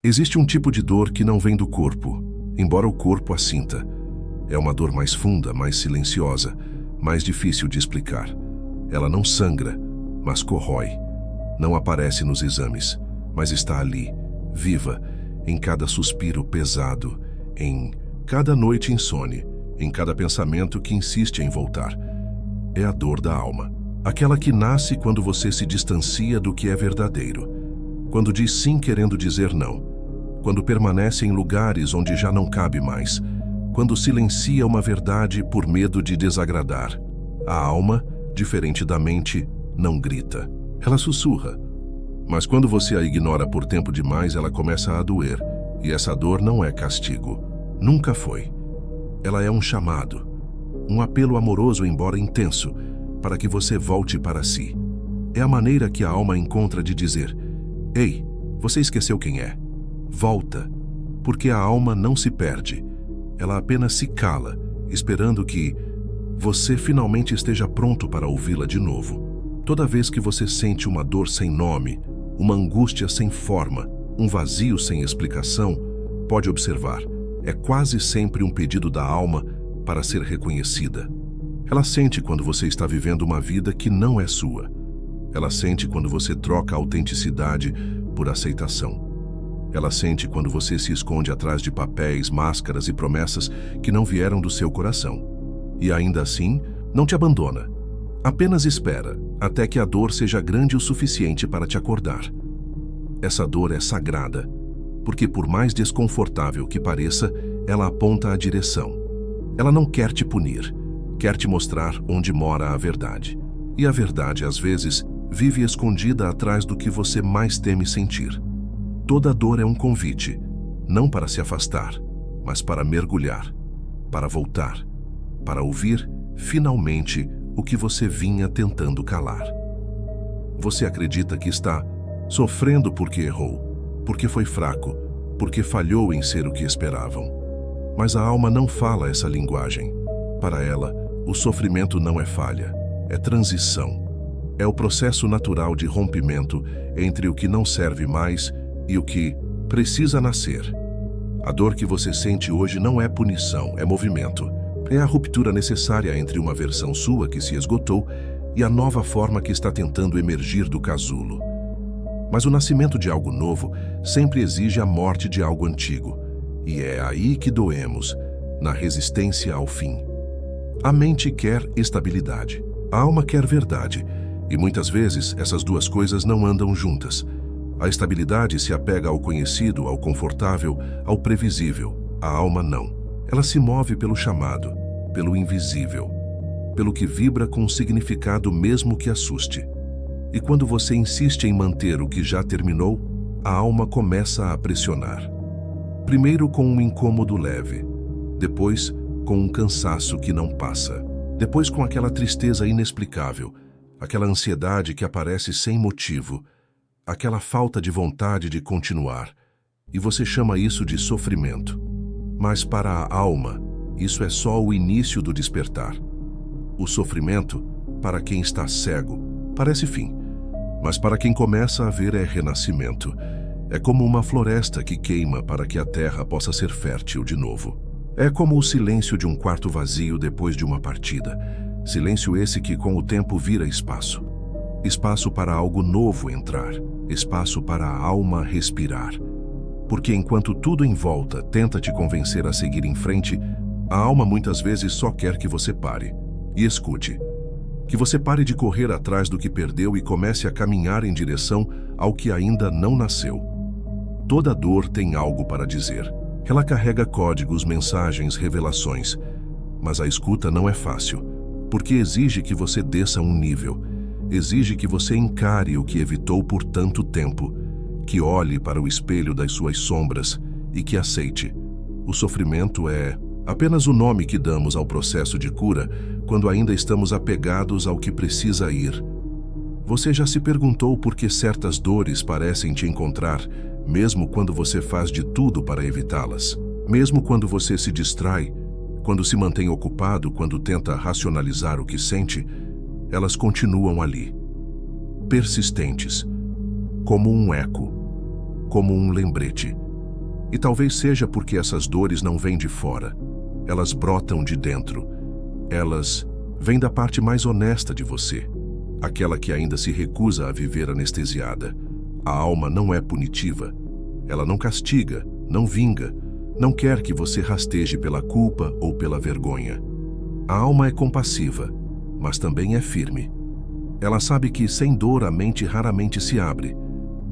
Existe um tipo de dor que não vem do corpo, embora o corpo a sinta. É uma dor mais funda, mais silenciosa, mais difícil de explicar. Ela não sangra, mas corrói. Não aparece nos exames, mas está ali, viva, em cada suspiro pesado, em cada noite insone, em cada pensamento que insiste em voltar. É a dor da alma. Aquela que nasce quando você se distancia do que é verdadeiro. Quando diz sim querendo dizer não. Quando permanece em lugares onde já não cabe mais. Quando silencia uma verdade por medo de desagradar. A alma, diferente da mente, não grita. Ela sussurra. Mas quando você a ignora por tempo demais, ela começa a doer. E essa dor não é castigo. Nunca foi. Ela é um chamado. Um apelo amoroso, embora intenso, para que você volte para si. É a maneira que a alma encontra de dizer: ei, você esqueceu quem é. Volta, porque a alma não se perde. Ela apenas se cala, esperando que você finalmente esteja pronto para ouvi-la de novo. Toda vez que você sente uma dor sem nome, uma angústia sem forma, um vazio sem explicação, pode observar, é quase sempre um pedido da alma para ser reconhecida. Ela sente quando você está vivendo uma vida que não é sua. Ela sente quando você troca a autenticidade por aceitação. Ela sente quando você se esconde atrás de papéis, máscaras e promessas que não vieram do seu coração. E ainda assim, não te abandona. Apenas espera até que a dor seja grande o suficiente para te acordar. Essa dor é sagrada, porque por mais desconfortável que pareça, ela aponta a direção. Ela não quer te punir, quer te mostrar onde mora a verdade. E a verdade, às vezes, vive escondida atrás do que você mais teme sentir. Toda dor é um convite, não para se afastar, mas para mergulhar, para voltar, para ouvir, finalmente, o que você vinha tentando calar. Você acredita que está sofrendo porque errou, porque foi fraco, porque falhou em ser o que esperavam. Mas a alma não fala essa linguagem. Para ela, o sofrimento não é falha, é transição. É o processo natural de rompimento entre o que não serve mais e o que precisa nascer. A dor que você sente hoje não é punição, é movimento. É a ruptura necessária entre uma versão sua que se esgotou e a nova forma que está tentando emergir do casulo. Mas o nascimento de algo novo sempre exige a morte de algo antigo. E é aí que doemos, na resistência ao fim. A mente quer estabilidade, a alma quer verdade, e muitas vezes essas duas coisas não andam juntas. A estabilidade se apega ao conhecido, ao confortável, ao previsível. A alma não. Ela se move pelo chamado, pelo invisível, pelo que vibra com um significado mesmo que assuste. E quando você insiste em manter o que já terminou, a alma começa a pressionar. Primeiro com um incômodo leve, depois com um cansaço que não passa, depois com aquela tristeza inexplicável, aquela ansiedade que aparece sem motivo, aquela falta de vontade de continuar, e você chama isso de sofrimento. Mas para a alma, isso é só o início do despertar. O sofrimento, para quem está cego, parece fim, mas para quem começa a ver é renascimento. É como uma floresta que queima para que a terra possa ser fértil de novo. É como o silêncio de um quarto vazio depois de uma partida. Silêncio esse que com o tempo vira espaço. Espaço para algo novo entrar, espaço para a alma respirar. Porque enquanto tudo em volta tenta te convencer a seguir em frente, a alma muitas vezes só quer que você pare e escute. Que você pare de correr atrás do que perdeu e comece a caminhar em direção ao que ainda não nasceu. Toda dor tem algo para dizer. Ela carrega códigos, mensagens, revelações. Mas a escuta não é fácil, porque exige que você desça um nível. Exige que você encare o que evitou por tanto tempo, que olhe para o espelho das suas sombras e que aceite. O sofrimento é apenas o nome que damos ao processo de cura quando ainda estamos apegados ao que precisa ir. Você já se perguntou por que certas dores parecem te encontrar, mesmo quando você faz de tudo para evitá-las? Mesmo quando você se distrai, quando se mantém ocupado, quando tenta racionalizar o que sente, elas continuam ali, persistentes, como um eco, como um lembrete. E talvez seja porque essas dores não vêm de fora. Elas brotam de dentro. Elas vêm da parte mais honesta de você, aquela que ainda se recusa a viver anestesiada. A alma não é punitiva. Ela não castiga, não vinga, não quer que você rasteje pela culpa ou pela vergonha. A alma é compassiva, mas também é firme. Ela sabe que sem dor a mente raramente se abre.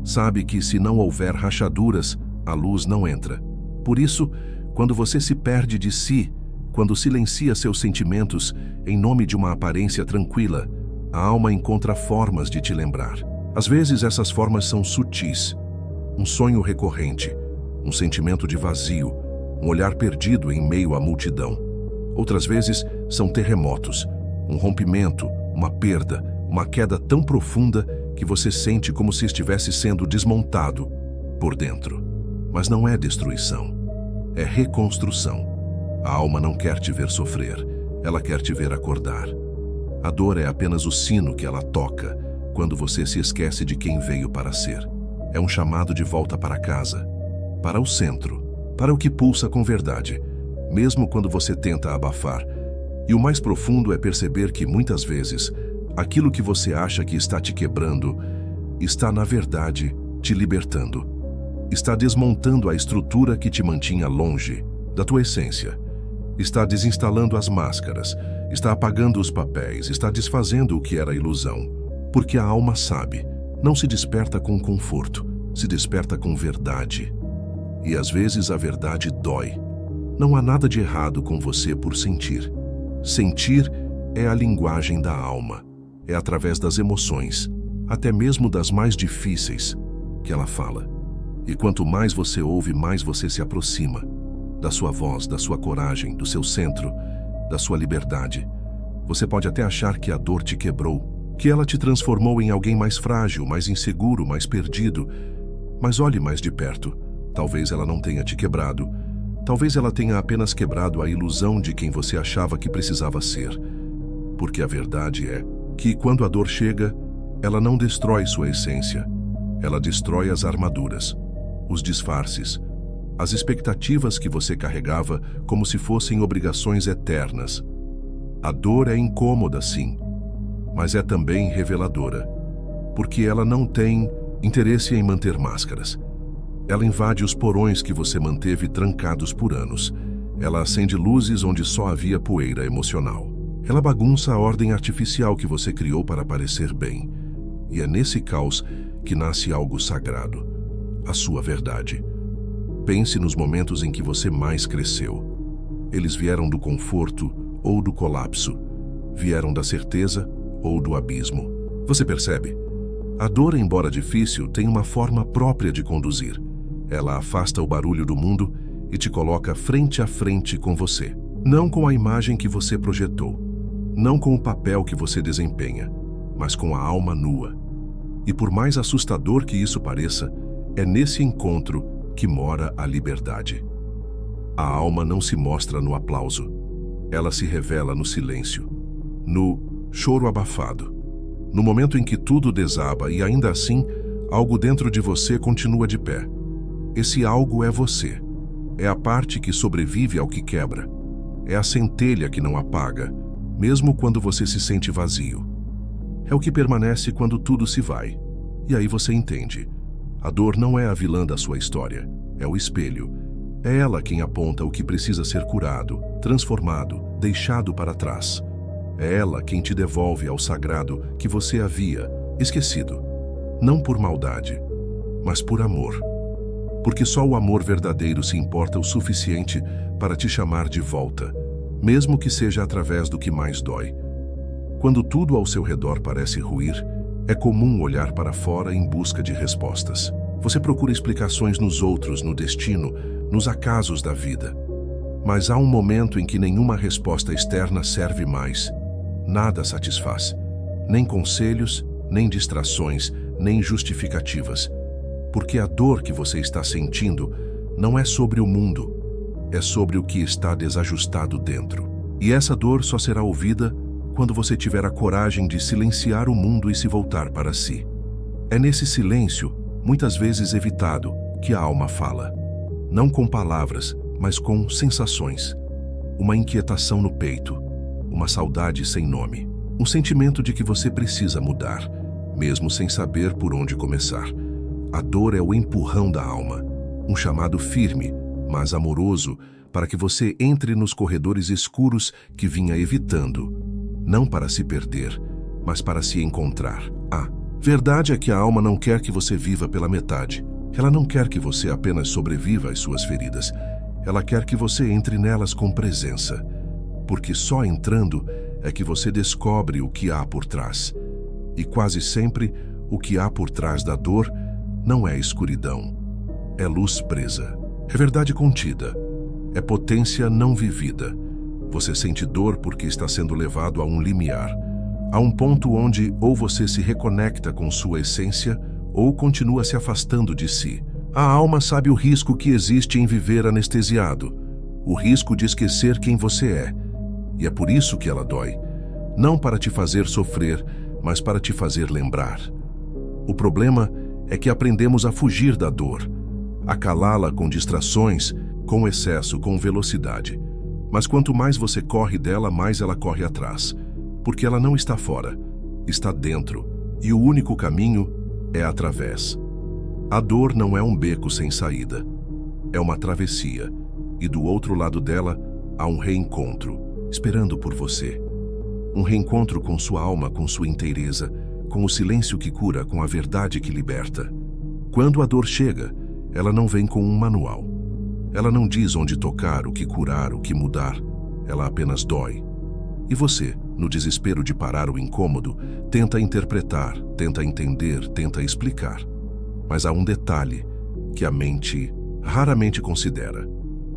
Sabe que se não houver rachaduras, a luz não entra. Por isso, quando você se perde de si, quando silencia seus sentimentos em nome de uma aparência tranquila, a alma encontra formas de te lembrar. Às vezes essas formas são sutis. Um sonho recorrente, um sentimento de vazio, um olhar perdido em meio à multidão. Outras vezes são terremotos, um rompimento, uma perda, uma queda tão profunda que você sente como se estivesse sendo desmontado por dentro. Mas não é destruição, é reconstrução. A alma não quer te ver sofrer, ela quer te ver acordar. A dor é apenas o sino que ela toca quando você se esquece de quem veio para ser. É um chamado de volta para casa, para o centro, para o que pulsa com verdade, mesmo quando você tenta abafar. E o mais profundo é perceber que, muitas vezes, aquilo que você acha que está te quebrando está, na verdade, te libertando. Está desmontando a estrutura que te mantinha longe da tua essência. Está desinstalando as máscaras, está apagando os papéis, está desfazendo o que era ilusão. Porque a alma sabe, não se desperta com conforto, se desperta com verdade. E às vezes a verdade dói. Não há nada de errado com você por sentir. Sentir é a linguagem da alma. É através das emoções, até mesmo das mais difíceis, que ela fala. E quanto mais você ouve, mais você se aproxima da sua voz, da sua coragem, do seu centro, da sua liberdade. Você pode até achar que a dor te quebrou, que ela te transformou em alguém mais frágil, mais inseguro, mais perdido. Mas olhe mais de perto. Talvez ela não tenha te quebrado. Talvez ela tenha apenas quebrado a ilusão de quem você achava que precisava ser. Porque a verdade é que, quando a dor chega, ela não destrói sua essência. Ela destrói as armaduras, os disfarces, as expectativas que você carregava como se fossem obrigações eternas. A dor é incômoda, sim, mas é também reveladora, porque ela não tem interesse em manter máscaras. Ela invade os porões que você manteve trancados por anos. Ela acende luzes onde só havia poeira emocional. Ela bagunça a ordem artificial que você criou para parecer bem. E é nesse caos que nasce algo sagrado, a sua verdade. Pense nos momentos em que você mais cresceu. Eles vieram do conforto ou do colapso. Vieram da certeza ou do abismo. Você percebe? A dor, embora difícil, tem uma forma própria de conduzir. Ela afasta o barulho do mundo e te coloca frente a frente com você. Não com a imagem que você projetou, não com o papel que você desempenha, mas com a alma nua. E por mais assustador que isso pareça, é nesse encontro que mora a liberdade. A alma não se mostra no aplauso. Ela se revela no silêncio, no choro abafado, no momento em que tudo desaba e ainda assim, algo dentro de você continua de pé. Esse algo é você. É a parte que sobrevive ao que quebra. É a centelha que não apaga, mesmo quando você se sente vazio. É o que permanece quando tudo se vai. E aí você entende. A dor não é a vilã da sua história, é o espelho. É ela quem aponta o que precisa ser curado, transformado, deixado para trás. É ela quem te devolve ao sagrado que você havia esquecido. Não por maldade, mas por amor. Porque só o amor verdadeiro se importa o suficiente para te chamar de volta, mesmo que seja através do que mais dói. Quando tudo ao seu redor parece ruir, é comum olhar para fora em busca de respostas. Você procura explicações nos outros, no destino, nos acasos da vida. Mas há um momento em que nenhuma resposta externa serve mais. Nada satisfaz. Nem conselhos, nem distrações, nem justificativas. Porque a dor que você está sentindo não é sobre o mundo, é sobre o que está desajustado dentro. E essa dor só será ouvida quando você tiver a coragem de silenciar o mundo e se voltar para si. É nesse silêncio, muitas vezes evitado, que a alma fala. não com palavras, mas com sensações. Uma inquietação no peito, uma saudade sem nome, um sentimento de que você precisa mudar, mesmo sem saber por onde começar. A dor é o empurrão da alma, um chamado firme, mas amoroso, para que você entre nos corredores escuros que vinha evitando, não para se perder, mas para se encontrar. A verdade é que a alma não quer que você viva pela metade. Ela não quer que você apenas sobreviva às suas feridas. Ela quer que você entre nelas com presença, porque só entrando é que você descobre o que há por trás. E quase sempre, o que há por trás da dor não é escuridão, é luz presa, é verdade contida, é potência não vivida. Você sente dor porque está sendo levado a um limiar, a um ponto onde ou você se reconecta com sua essência ou continua se afastando de si. A alma sabe o risco que existe em viver anestesiado, o risco de esquecer quem você é. E é por isso que ela dói, não para te fazer sofrer, mas para te fazer lembrar. O problema é que aprendemos a fugir da dor, a calá-la com distrações, com excesso, com velocidade. Mas quanto mais você corre dela, mais ela corre atrás, porque ela não está fora, está dentro, e o único caminho é através. A dor não é um beco sem saída, é uma travessia, e do outro lado dela há um reencontro, esperando por você. Um reencontro com sua alma, com sua inteireza, com o silêncio que cura, com a verdade que liberta. Quando a dor chega, ela não vem com um manual. Ela não diz onde tocar, o que curar, o que mudar. Ela apenas dói. E você, no desespero de parar o incômodo, tenta interpretar, tenta entender, tenta explicar. Mas há um detalhe que a mente raramente considera.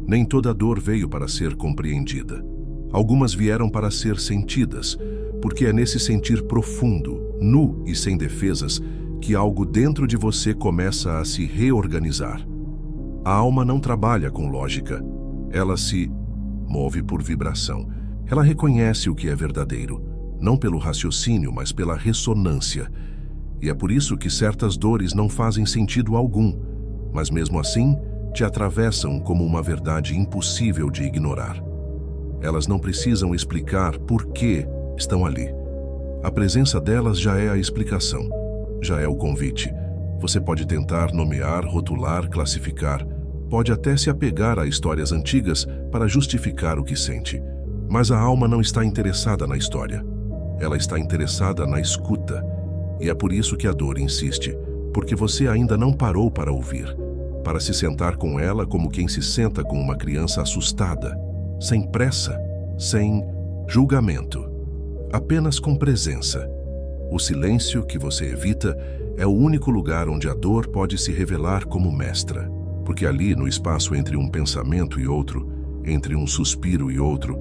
Nem toda dor veio para ser compreendida. Algumas vieram para ser sentidas, porque é nesse sentir profundo, nu e sem defesas, que algo dentro de você começa a se reorganizar. A alma não trabalha com lógica, ela se move por vibração. Ela reconhece o que é verdadeiro, não pelo raciocínio, mas pela ressonância. E é por isso que certas dores não fazem sentido algum, mas mesmo assim te atravessam como uma verdade impossível de ignorar. Elas não precisam explicar por que estão ali. A presença delas já é a explicação, já é o convite. Você pode tentar nomear, rotular, classificar, pode até se apegar a histórias antigas para justificar o que sente. Mas a alma não está interessada na história. Ela está interessada na escuta. E é por isso que a dor insiste, porque você ainda não parou para ouvir, para se sentar com ela como quem se senta com uma criança assustada, sem pressa, sem julgamento, apenas com presença. O silêncio que você evita é o único lugar onde a dor pode se revelar como mestra, porque ali, no espaço entre um pensamento e outro, entre um suspiro e outro,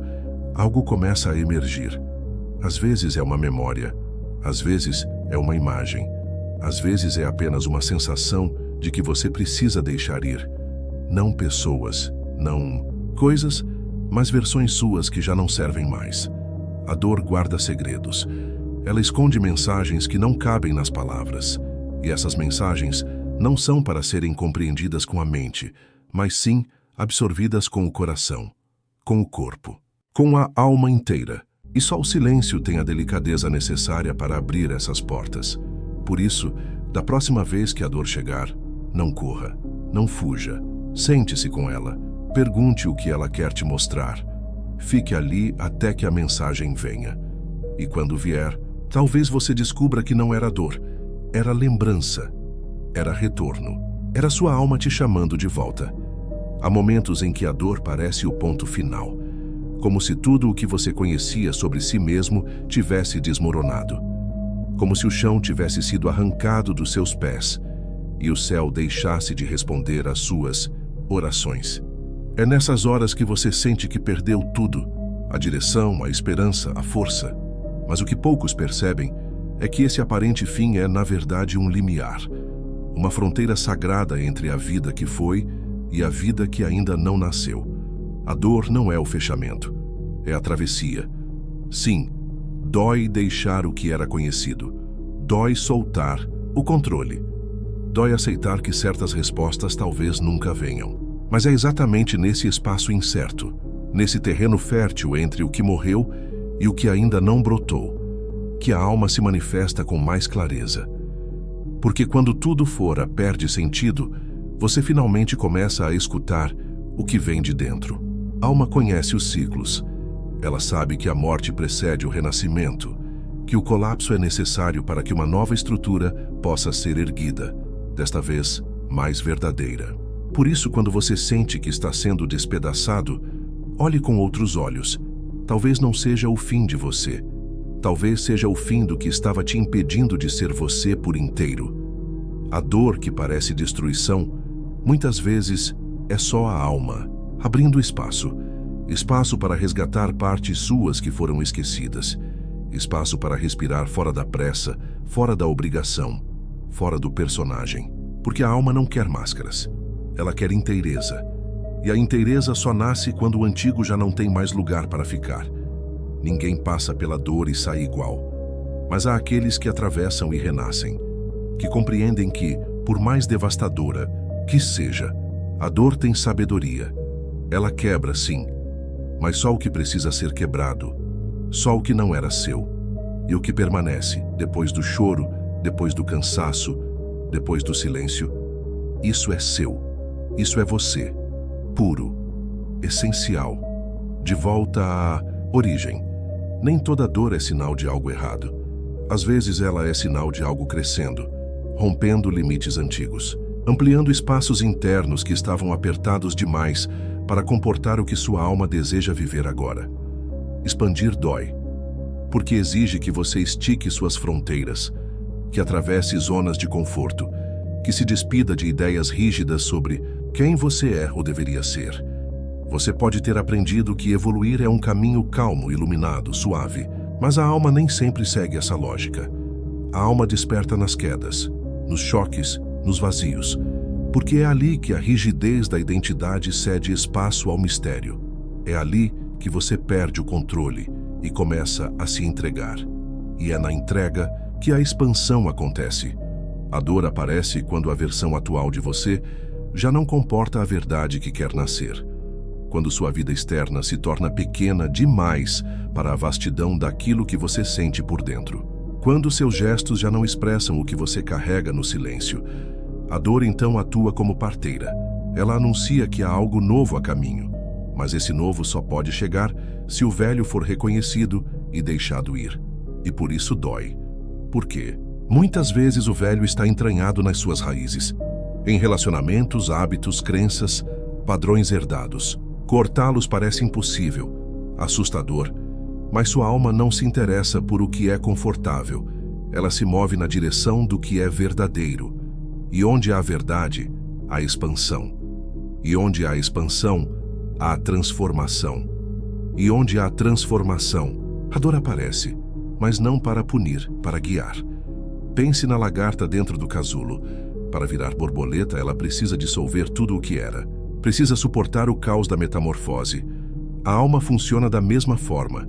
algo começa a emergir. Às vezes é uma memória, às vezes é uma imagem, às vezes é apenas uma sensação de que você precisa deixar ir. Não pessoas, não coisas, mas versões suas que já não servem mais. A dor guarda segredos. Ela esconde mensagens que não cabem nas palavras. E essas mensagens não são para serem compreendidas com a mente, mas sim absorvidas com o coração, com o corpo, com a alma inteira. E só o silêncio tem a delicadeza necessária para abrir essas portas. Por isso, da próxima vez que a dor chegar, não corra, não fuja. Sente-se com ela. Pergunte o que ela quer te mostrar. Fique ali até que a mensagem venha. E quando vier, talvez você descubra que não era dor, era lembrança, era retorno, era sua alma te chamando de volta. Há momentos em que a dor parece o ponto final, como se tudo o que você conhecia sobre si mesmo tivesse desmoronado, como se o chão tivesse sido arrancado dos seus pés e o céu deixasse de responder às suas orações. É nessas horas que você sente que perdeu tudo, a direção, a esperança, a força. Mas o que poucos percebem é que esse aparente fim é, na verdade, um limiar, uma fronteira sagrada entre a vida que foi e a vida que ainda não nasceu. A dor não é o fechamento, é a travessia. Sim, dói deixar o que era conhecido, dói soltar o controle, dói aceitar que certas respostas talvez nunca venham. Mas é exatamente nesse espaço incerto, nesse terreno fértil entre o que morreu e o que ainda não brotou, que a alma se manifesta com mais clareza. Porque quando tudo fora perde sentido, você finalmente começa a escutar o que vem de dentro. A alma conhece os ciclos. Ela sabe que a morte precede o renascimento, que o colapso é necessário para que uma nova estrutura possa ser erguida, desta vez mais verdadeira. Por isso, quando você sente que está sendo despedaçado, olhe com outros olhos. Talvez não seja o fim de você. Talvez seja o fim do que estava te impedindo de ser você por inteiro. A dor que parece destruição, muitas vezes, é só a alma, abrindo espaço. Espaço para resgatar partes suas que foram esquecidas. Espaço para respirar fora da pressa, fora da obrigação, fora do personagem. Porque a alma não quer máscaras. Ela quer inteireza. E a inteireza só nasce quando o antigo já não tem mais lugar para ficar. Ninguém passa pela dor e sai igual. Mas há aqueles que atravessam e renascem, que compreendem que, por mais devastadora que seja, a dor tem sabedoria. Ela quebra, sim, mas só o que precisa ser quebrado, só o que não era seu. E o que permanece, depois do choro, depois do cansaço, depois do silêncio, isso é seu. Isso é você, puro, essencial, de volta à origem. Nem toda dor é sinal de algo errado. Às vezes ela é sinal de algo crescendo, rompendo limites antigos, ampliando espaços internos que estavam apertados demais para comportar o que sua alma deseja viver agora. Expandir dói, porque exige que você estique suas fronteiras, que atravesse zonas de conforto, que se despida de ideias rígidas sobre quem você é ou deveria ser. Você pode ter aprendido que evoluir é um caminho calmo, iluminado, suave, mas a alma nem sempre segue essa lógica. A alma desperta nas quedas, nos choques, nos vazios, porque é ali que a rigidez da identidade cede espaço ao mistério. É ali que você perde o controle e começa a se entregar. E é na entrega que a expansão acontece. A dor aparece quando a versão atual de você já não comporta a verdade que quer nascer. Quando sua vida externa se torna pequena demais para a vastidão daquilo que você sente por dentro. Quando seus gestos já não expressam o que você carrega no silêncio. A dor então atua como parteira. Ela anuncia que há algo novo a caminho, mas esse novo só pode chegar se o velho for reconhecido e deixado ir. E por isso dói. Por quê? Muitas vezes o velho está entranhado nas suas raízes, em relacionamentos, hábitos, crenças, padrões herdados. Cortá-los parece impossível, assustador, mas sua alma não se interessa por o que é confortável. Ela se move na direção do que é verdadeiro. E onde há verdade, há expansão. E onde há expansão, há transformação. E onde há transformação, a dor aparece, mas não para punir, para guiar. Pense na lagarta dentro do casulo. Para virar borboleta, ela precisa dissolver tudo o que era. Precisa suportar o caos da metamorfose. A alma funciona da mesma forma.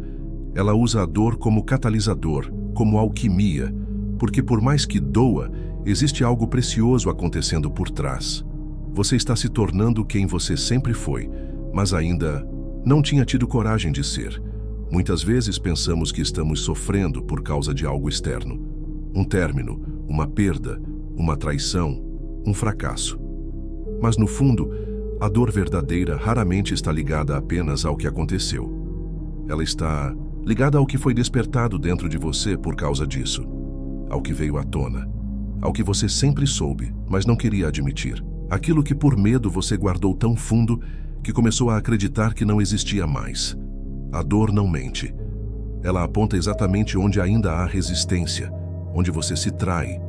Ela usa a dor como catalisador, como alquimia, porque por mais que doa, existe algo precioso acontecendo por trás. Você está se tornando quem você sempre foi, mas ainda não tinha tido coragem de ser. Muitas vezes pensamos que estamos sofrendo por causa de algo externo. Um término, uma perda, uma traição, um fracasso. Mas no fundo, a dor verdadeira raramente está ligada apenas ao que aconteceu. Ela está ligada ao que foi despertado dentro de você por causa disso, ao que veio à tona, ao que você sempre soube, mas não queria admitir. Aquilo que por medo você guardou tão fundo que começou a acreditar que não existia mais. A dor não mente. Ela aponta exatamente onde ainda há resistência, onde você se trai,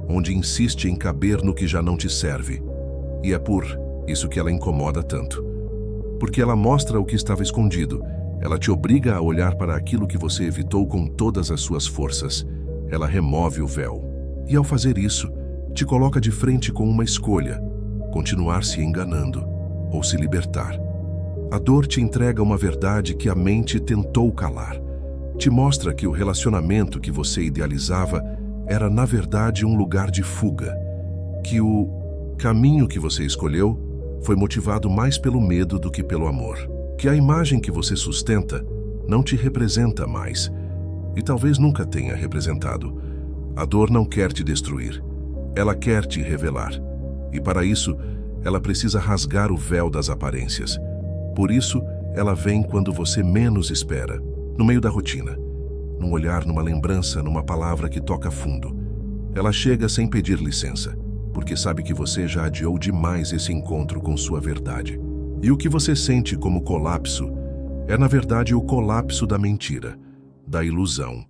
onde insiste em caber no que já não te serve. E é por isso que ela incomoda tanto. Porque ela mostra o que estava escondido. Ela te obriga a olhar para aquilo que você evitou com todas as suas forças. Ela remove o véu. E ao fazer isso, te coloca de frente com uma escolha: continuar se enganando ou se libertar. A dor te entrega uma verdade que a mente tentou calar. Te mostra que o relacionamento que você idealizava era, na verdade, um lugar de fuga. Que o caminho que você escolheu foi motivado mais pelo medo do que pelo amor. Que a imagem que você sustenta não te representa mais, e talvez nunca tenha representado. A dor não quer te destruir, ela quer te revelar, e para isso, ela precisa rasgar o véu das aparências. Por isso, ela vem quando você menos espera, no meio da rotina, num olhar, numa lembrança, numa palavra que toca fundo. Ela chega sem pedir licença, porque sabe que você já adiou demais esse encontro com sua verdade. E o que você sente como colapso é, na verdade, o colapso da mentira, da ilusão,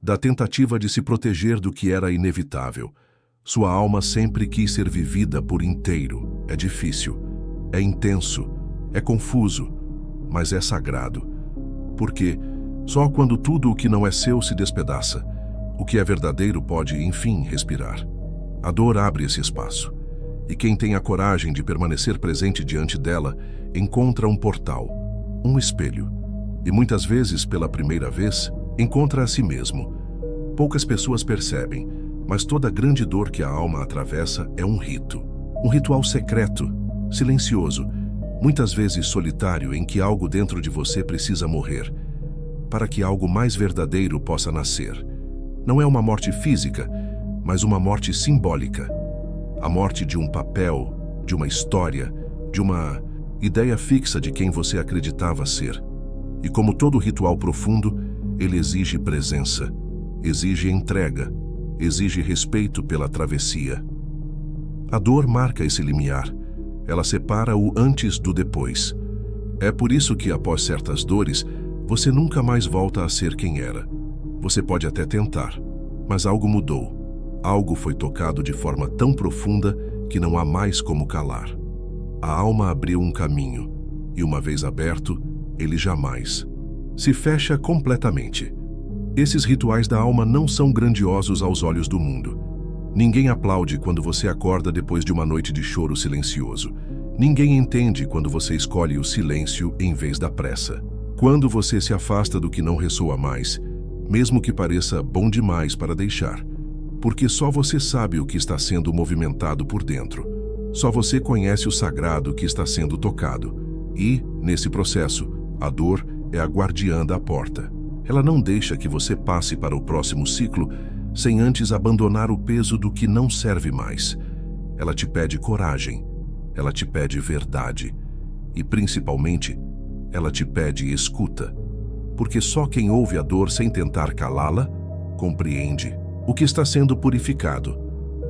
da tentativa de se proteger do que era inevitável. Sua alma sempre quis ser vivida por inteiro. É difícil, é intenso, é confuso, mas é sagrado. Porque só quando tudo o que não é seu se despedaça, o que é verdadeiro pode, enfim, respirar. A dor abre esse espaço, e quem tem a coragem de permanecer presente diante dela encontra um portal, um espelho, e muitas vezes, pela primeira vez, encontra a si mesmo. Poucas pessoas percebem, mas toda grande dor que a alma atravessa é um rito. Um ritual secreto, silencioso, muitas vezes solitário, em que algo dentro de você precisa morrer, para que algo mais verdadeiro possa nascer. Não é uma morte física, mas uma morte simbólica. A morte de um papel, de uma história, de uma ideia fixa de quem você acreditava ser. E como todo ritual profundo, ele exige presença, exige entrega, exige respeito pela travessia. A dor marca esse limiar. Ela separa o antes do depois. É por isso que, após certas dores, você nunca mais volta a ser quem era. Você pode até tentar, mas algo mudou. Algo foi tocado de forma tão profunda que não há mais como calar. A alma abriu um caminho, e uma vez aberto, ele jamais se fecha completamente. Esses rituais da alma não são grandiosos aos olhos do mundo. Ninguém aplaude quando você acorda depois de uma noite de choro silencioso. Ninguém entende quando você escolhe o silêncio em vez da pressa. Quando você se afasta do que não ressoa mais, mesmo que pareça bom demais para deixar. Porque só você sabe o que está sendo movimentado por dentro. Só você conhece o sagrado que está sendo tocado. E, nesse processo, a dor é a guardiã da porta. Ela não deixa que você passe para o próximo ciclo sem antes abandonar o peso do que não serve mais. Ela te pede coragem, ela te pede verdade e, principalmente, ela te pede escuta. Porque só quem ouve a dor sem tentar calá-la, compreende o que está sendo purificado.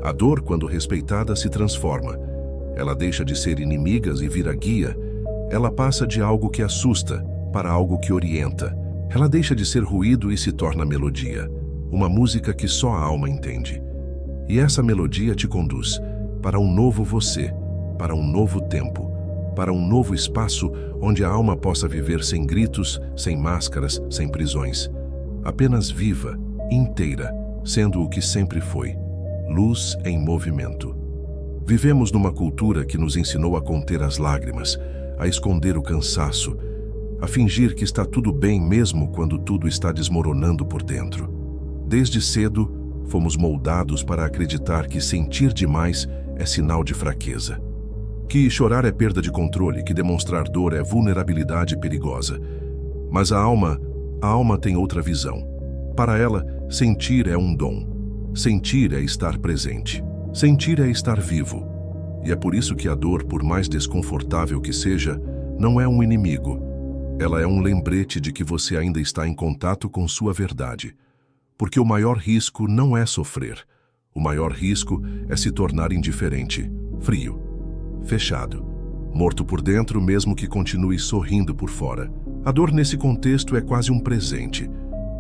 A dor, quando respeitada, se transforma. Ela deixa de ser inimiga e vira guia. Ela passa de algo que assusta para algo que orienta. Ela deixa de ser ruído e se torna melodia. Uma música que só a alma entende. E essa melodia te conduz para um novo você, para um novo tempo, para um novo espaço onde a alma possa viver sem gritos, sem máscaras, sem prisões. Apenas viva, inteira, sendo o que sempre foi, luz em movimento. Vivemos numa cultura que nos ensinou a conter as lágrimas, a esconder o cansaço, a fingir que está tudo bem mesmo quando tudo está desmoronando por dentro. Desde cedo, fomos moldados para acreditar que sentir demais é sinal de fraqueza. Que chorar é perda de controle, que demonstrar dor é vulnerabilidade perigosa. Mas a alma tem outra visão. Para ela, sentir é um dom. Sentir é estar presente. Sentir é estar vivo. E é por isso que a dor, por mais desconfortável que seja, não é um inimigo. Ela é um lembrete de que você ainda está em contato com sua verdade. Porque o maior risco não é sofrer. O maior risco é se tornar indiferente, frio, fechado, morto por dentro mesmo que continue sorrindo por fora. A dor nesse contexto é quase um presente,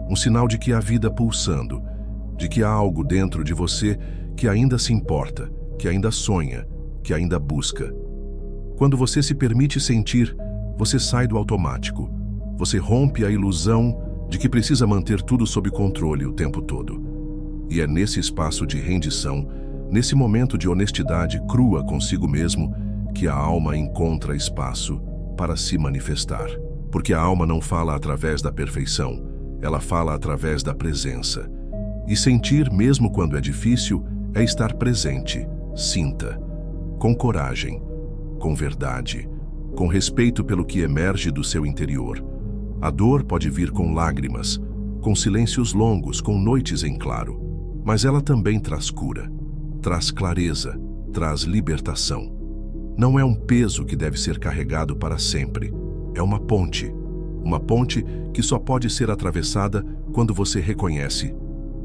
um sinal de que há vida pulsando, de que há algo dentro de você que ainda se importa, que ainda sonha, que ainda busca. Quando você se permite sentir, você sai do automático. Você rompe a ilusão de que precisa manter tudo sob controle o tempo todo. E é nesse espaço de rendição, nesse momento de honestidade crua consigo mesmo, que a alma encontra espaço para se manifestar. Porque a alma não fala através da perfeição, ela fala através da presença. E sentir, mesmo quando é difícil, é estar presente, sinta, com coragem, com verdade, com respeito pelo que emerge do seu interior. A dor pode vir com lágrimas, com silêncios longos, com noites em claro, mas ela também traz cura, traz clareza, traz libertação. Não é um peso que deve ser carregado para sempre, é uma ponte que só pode ser atravessada quando você reconhece: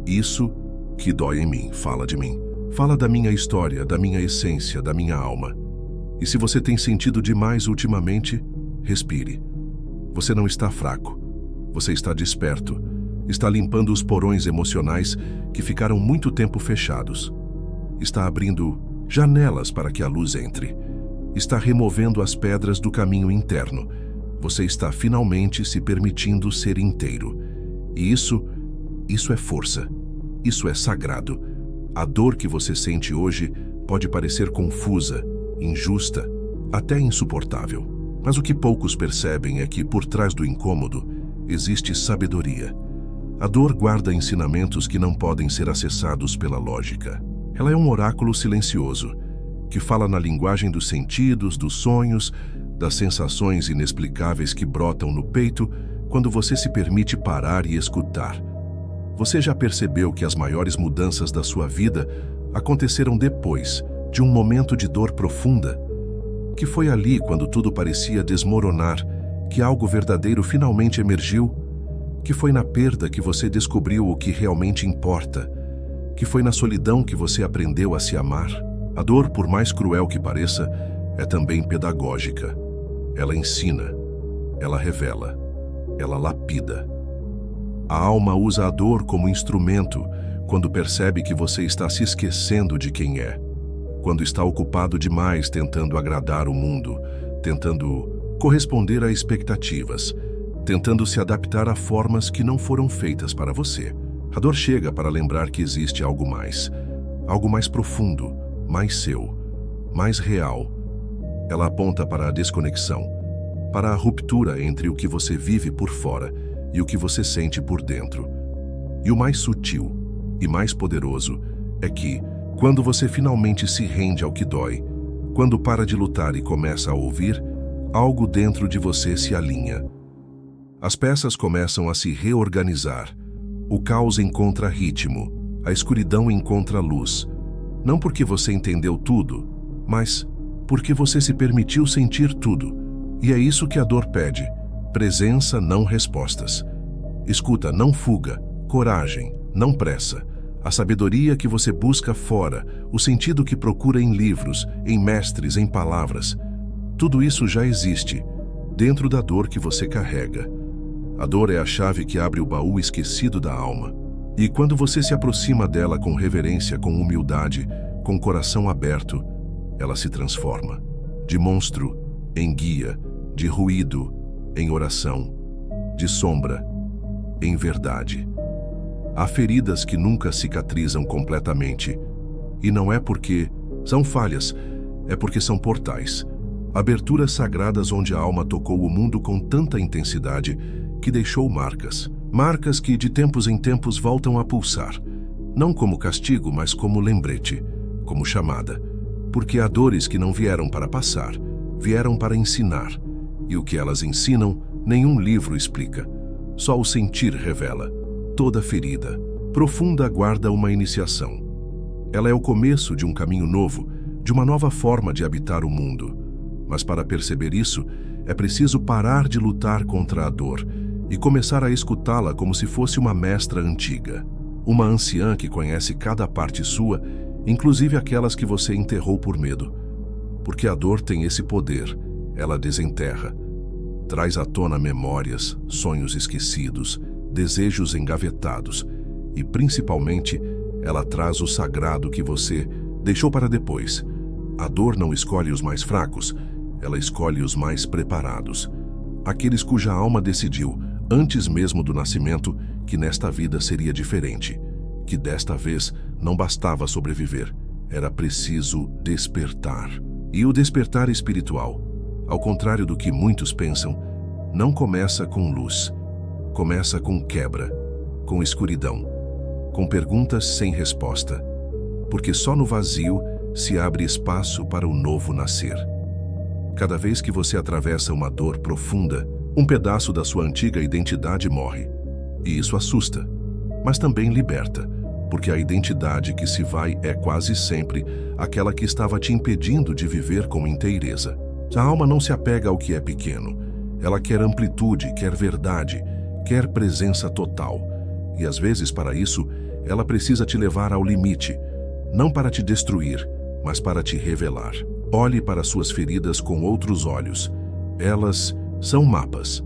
isso que dói em mim, fala de mim, fala da minha história, da minha essência, da minha alma. E se você tem sentido demais ultimamente, respire. Você não está fraco, você está desperto, está limpando os porões emocionais que ficaram muito tempo fechados. Está abrindo janelas para que a luz entre. Está removendo as pedras do caminho interno. Você está finalmente se permitindo ser inteiro. E isso é força. Isso é sagrado. A dor que você sente hoje pode parecer confusa, injusta, até insuportável. Mas o que poucos percebem é que, por trás do incômodo, existe sabedoria. A dor guarda ensinamentos que não podem ser acessados pela lógica. Ela é um oráculo silencioso, que fala na linguagem dos sentidos, dos sonhos, das sensações inexplicáveis que brotam no peito quando você se permite parar e escutar. Você já percebeu que as maiores mudanças da sua vida aconteceram depois de um momento de dor profunda? Que foi ali, quando tudo parecia desmoronar, que algo verdadeiro finalmente emergiu? Que foi na perda que você descobriu o que realmente importa? Que foi na solidão que você aprendeu a se amar? A dor, por mais cruel que pareça, é também pedagógica. Ela ensina, ela revela, ela lapida. A alma usa a dor como instrumento quando percebe que você está se esquecendo de quem é. Quando está ocupado demais tentando agradar o mundo, tentando corresponder a expectativas, tentando se adaptar a formas que não foram feitas para você. A dor chega para lembrar que existe algo mais profundo, mais seu, mais real. Ela aponta para a desconexão, para a ruptura entre o que você vive por fora e o que você sente por dentro. E o mais sutil e mais poderoso é que, quando você finalmente se rende ao que dói, quando para de lutar e começa a ouvir, algo dentro de você se alinha. As peças começam a se reorganizar. O caos encontra ritmo, a escuridão encontra luz. Não porque você entendeu tudo, mas porque você se permitiu sentir tudo. E é isso que a dor pede: presença, não respostas. Escuta, não fuga. Coragem, não pressa. A sabedoria que você busca fora, o sentido que procura em livros, em mestres, em palavras. Tudo isso já existe, dentro da dor que você carrega. A dor é a chave que abre o baú esquecido da alma. E quando você se aproxima dela com reverência, com humildade, com coração aberto, ela se transforma. De monstro em guia, de ruído em oração, de sombra em verdade. Há feridas que nunca cicatrizam completamente. E não é porque são falhas, é porque são portais. Aberturas sagradas onde a alma tocou o mundo com tanta intensidade que deixou marcas. Marcas que de tempos em tempos voltam a pulsar. Não como castigo, mas como lembrete, como chamada. Porque há dores que não vieram para passar, vieram para ensinar. E o que elas ensinam, nenhum livro explica. Só o sentir revela. Toda ferida profunda guarda uma iniciação. Ela é o começo de um caminho novo, de uma nova forma de habitar o mundo. Mas para perceber isso, é preciso parar de lutar contra a dor e começar a escutá-la como se fosse uma mestra antiga. Uma anciã que conhece cada parte sua, inclusive aquelas que você enterrou por medo. Porque a dor tem esse poder, ela desenterra. Traz à tona memórias, sonhos esquecidos, desejos engavetados e, principalmente, ela traz o sagrado que você deixou para depois. A dor não escolhe os mais fracos, ela escolhe os mais preparados. Aqueles cuja alma decidiu, antes mesmo do nascimento, que nesta vida seria diferente, que desta vez não bastava sobreviver, era preciso despertar. E o despertar espiritual, ao contrário do que muitos pensam, não começa com luz. Começa com quebra, com escuridão, com perguntas sem resposta, porque só no vazio se abre espaço para o novo nascer. Cada vez que você atravessa uma dor profunda, um pedaço da sua antiga identidade morre. E isso assusta, mas também liberta, porque a identidade que se vai é quase sempre aquela que estava te impedindo de viver com inteireza. A alma não se apega ao que é pequeno. Ela quer amplitude, quer verdade, quer presença total. E às vezes, para isso, ela precisa te levar ao limite, não para te destruir, mas para te revelar. Olhe para suas feridas com outros olhos. Elas são mapas.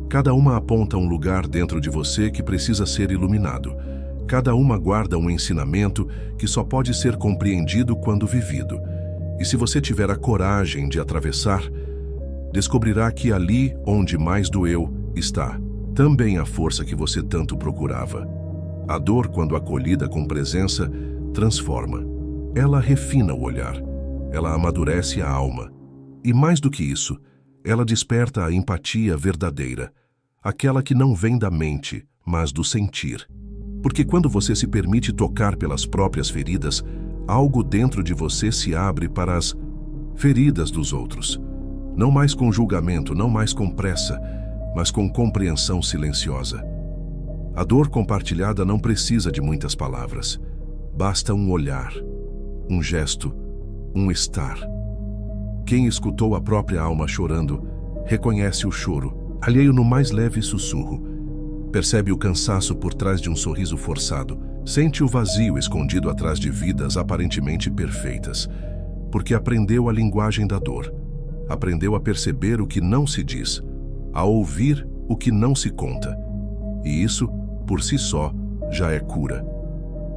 Cada uma aponta um lugar dentro de você que precisa ser iluminado. Cada uma guarda um ensinamento que só pode ser compreendido quando vivido. E se você tiver a coragem de atravessar, descobrirá que ali onde mais doeu está também a força que você tanto procurava. A dor, quando acolhida com presença, transforma. Ela refina o olhar. Ela amadurece a alma. E mais do que isso, ela desperta a empatia verdadeira, aquela que não vem da mente, mas do sentir. Porque quando você se permite tocar pelas próprias feridas, algo dentro de você se abre para as feridas dos outros. Não mais com julgamento, não mais com pressa, mas com compreensão silenciosa. A dor compartilhada não precisa de muitas palavras. Basta um olhar, um gesto, um estar. Quem escutou a própria alma chorando, reconhece o choro, alheio no mais leve sussurro. Percebe o cansaço por trás de um sorriso forçado. Sente o vazio escondido atrás de vidas aparentemente perfeitas. Porque aprendeu a linguagem da dor. Aprendeu a perceber o que não se diz, a ouvir o que não se conta. E isso, por si só, já é cura.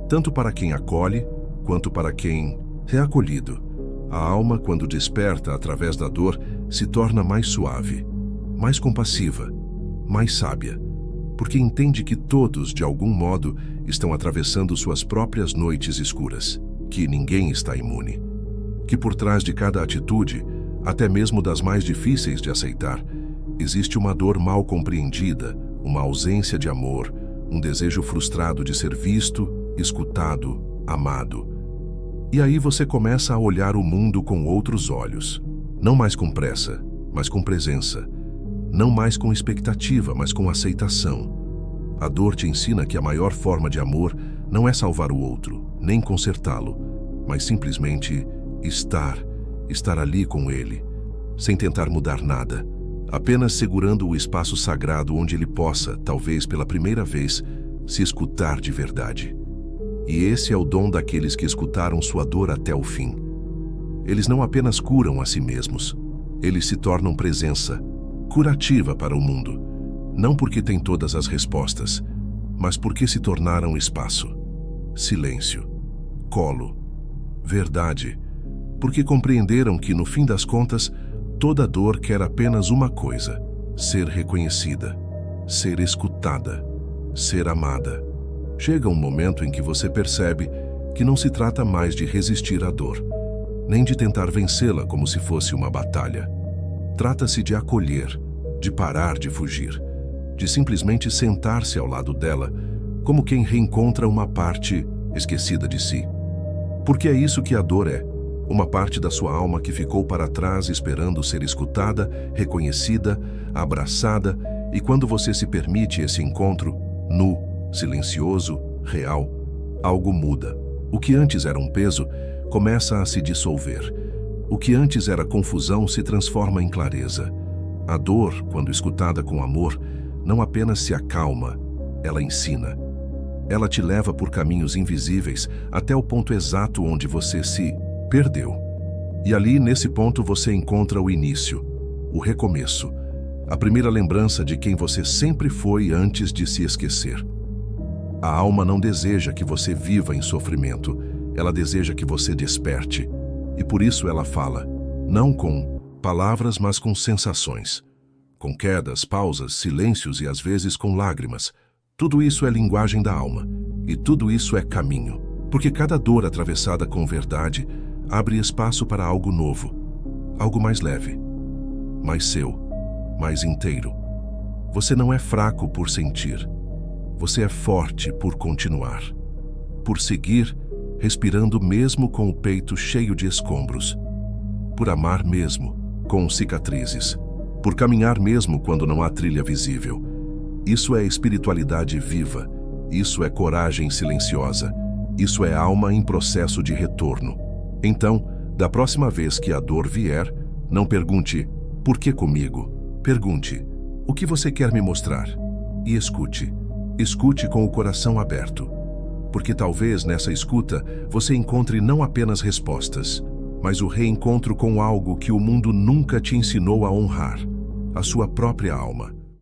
Tanto para quem acolhe, quanto para quem é acolhido. A alma, quando desperta através da dor, se torna mais suave, mais compassiva, mais sábia, porque entende que todos, de algum modo, estão atravessando suas próprias noites escuras, que ninguém está imune, que por trás de cada atitude, até mesmo das mais difíceis de aceitar, existe uma dor mal compreendida, uma ausência de amor, um desejo frustrado de ser visto, escutado, amado. E aí você começa a olhar o mundo com outros olhos. Não mais com pressa, mas com presença. Não mais com expectativa, mas com aceitação. A dor te ensina que a maior forma de amor não é salvar o outro, nem consertá-lo, mas simplesmente estar ali com ele, sem tentar mudar nada, apenas segurando o espaço sagrado onde ele possa, talvez pela primeira vez, se escutar de verdade. E esse é o dom daqueles que escutaram sua dor até o fim. Eles não apenas curam a si mesmos, eles se tornam presença, curativa para o mundo. Não porque têm todas as respostas, mas porque se tornaram espaço, silêncio, colo, verdade, porque compreenderam que, no fim das contas, toda dor quer apenas uma coisa: ser reconhecida, ser escutada, ser amada. Chega um momento em que você percebe que não se trata mais de resistir à dor, nem de tentar vencê-la como se fosse uma batalha. Trata-se de acolher, de parar de fugir, de simplesmente sentar-se ao lado dela, como quem reencontra uma parte esquecida de si. Porque é isso que a dor é, uma parte da sua alma que ficou para trás esperando ser escutada, reconhecida, abraçada, e quando você se permite esse encontro, nu, silencioso, real, algo muda. O que antes era um peso começa a se dissolver. O que antes era confusão se transforma em clareza. A dor, quando escutada com amor, não apenas se acalma, ela ensina. Ela te leva por caminhos invisíveis até o ponto exato onde você se perdeu. E ali, nesse ponto, você encontra o início, o recomeço, a primeira lembrança de quem você sempre foi antes de se esquecer. A alma não deseja que você viva em sofrimento, ela deseja que você desperte. E por isso ela fala, não com palavras, mas com sensações. Com quedas, pausas, silêncios e às vezes com lágrimas. Tudo isso é linguagem da alma. E tudo isso é caminho. Porque cada dor atravessada com verdade abre espaço para algo novo. Algo mais leve. Mais seu. Mais inteiro. Você não é fraco por sentir. Você é forte por continuar. Por seguir, respirando mesmo com o peito cheio de escombros. Por amar mesmo, com cicatrizes, por caminhar mesmo quando não há trilha visível. Isso é espiritualidade viva, isso é coragem silenciosa, isso é alma em processo de retorno. Então, da próxima vez que a dor vier, não pergunte, por que comigo? Pergunte, o que você quer me mostrar? E escute. Escute com o coração aberto. Porque talvez nessa escuta você encontre não apenas respostas, mas o reencontro com algo que o mundo nunca te ensinou a honrar, a sua própria alma.